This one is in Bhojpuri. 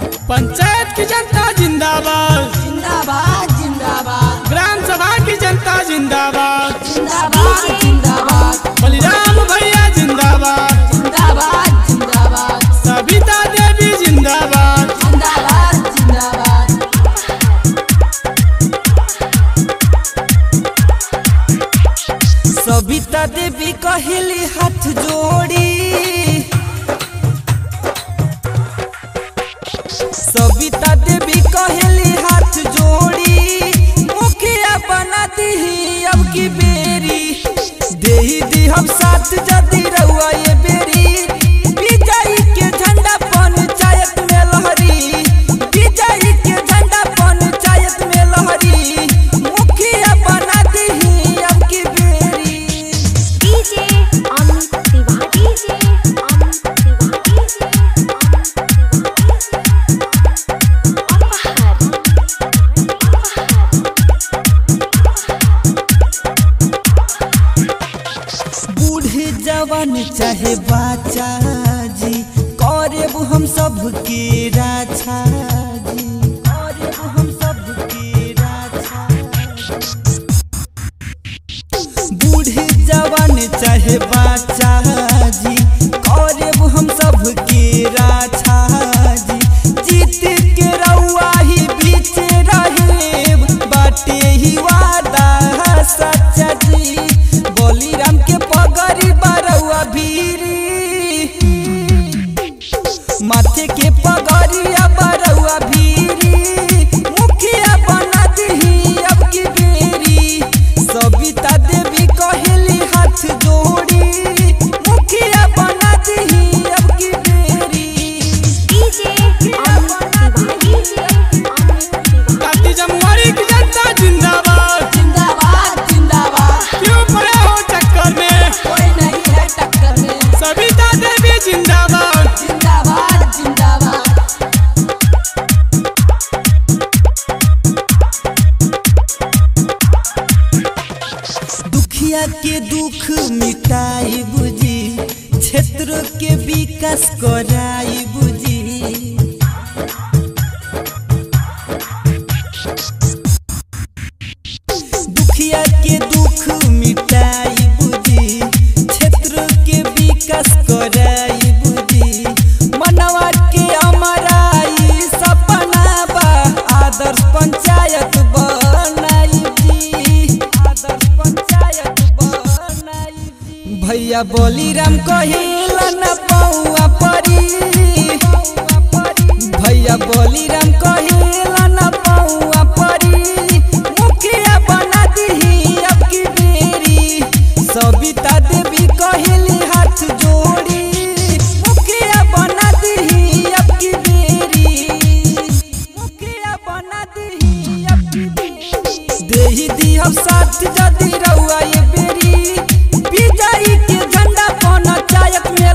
पंचायत की जनता जिंदाबाद जिंदाबाद जिंदाबाद। ग्राम सभा की जनता जिंदाबाद जिंदाबाद जिंदाबाद। बलिराम भैया जिंदाबाद जिंदाबाद जिंदाबाद। सविता देवी जिंदाबाद जिंदाबाद जिंदाबाद। सविता देवी कहली हाथ जोड़ी, सविता देवी कहली हाथ जोड़ी, मुखिया बना दी अब की बेरी, दे दी हम साथ जदी रहुआ ये बेरी, विजयी के झंडा पंचायत में लहरी, विजयी के झंडा पंचायत में लहरी, मुखिया बना दी अब की बेरी। डीजे अमित तिवारी, डीजे अमित तिवारी, बूढ़े जवान चाहे बाचा जी, करेब हम सबके राजा जी, करेब हम सबके राजा। बूढ़े जवान चाहे बाचा जी, करेब हम सबके राजा जी, जीत के रउआ ही बीच रहेब, बाटे ही वादा सच्चा जी, बलिराम के पगड़ी बरउआ भीरी, माथे के पगड़िया बरउआ भीरी, मुखिया बना दी अब की बेरी, सविता देवी कहली हाथ जोड़ी, मुखिया बना दी अब की बेरी। DJ Amit Tiwari, DJ Amit Tiwari. काती जमुआरी की जनता जिंदाबाद जिंदाबाद जिंदाबाद। क्यों पड़े हो चक्कर में, कोई नहीं है टक्कर में। सविता देवी जिंदाबाद जिंदाबाद जिंदाबाद। दुखिया के दुख मिटाई बुझी, क्षेत्र के विकास कराई बुझी, दुखिया के दुख मिटाई बुझी, क्षेत्र के विकास कराई बुझी, मनवा के अमराई सपना बा, आदर्श पंचायत बनाई जी, आदर्श पंचायत बनाई जी। भैया बलिराम कहिला न पौआ परी, भैया बलिराम कहिला न पौआ परी, मुखिया बना दी अब की बेरी, सविता देवी कहली हाथ जोड़ी, मुखिया बना दी अब की बेरी, मुखिया बना दी अब की बेरी, दे दी हम साथ जदी रहुआ ये बेरी, विजयी के झंडा पंचायत में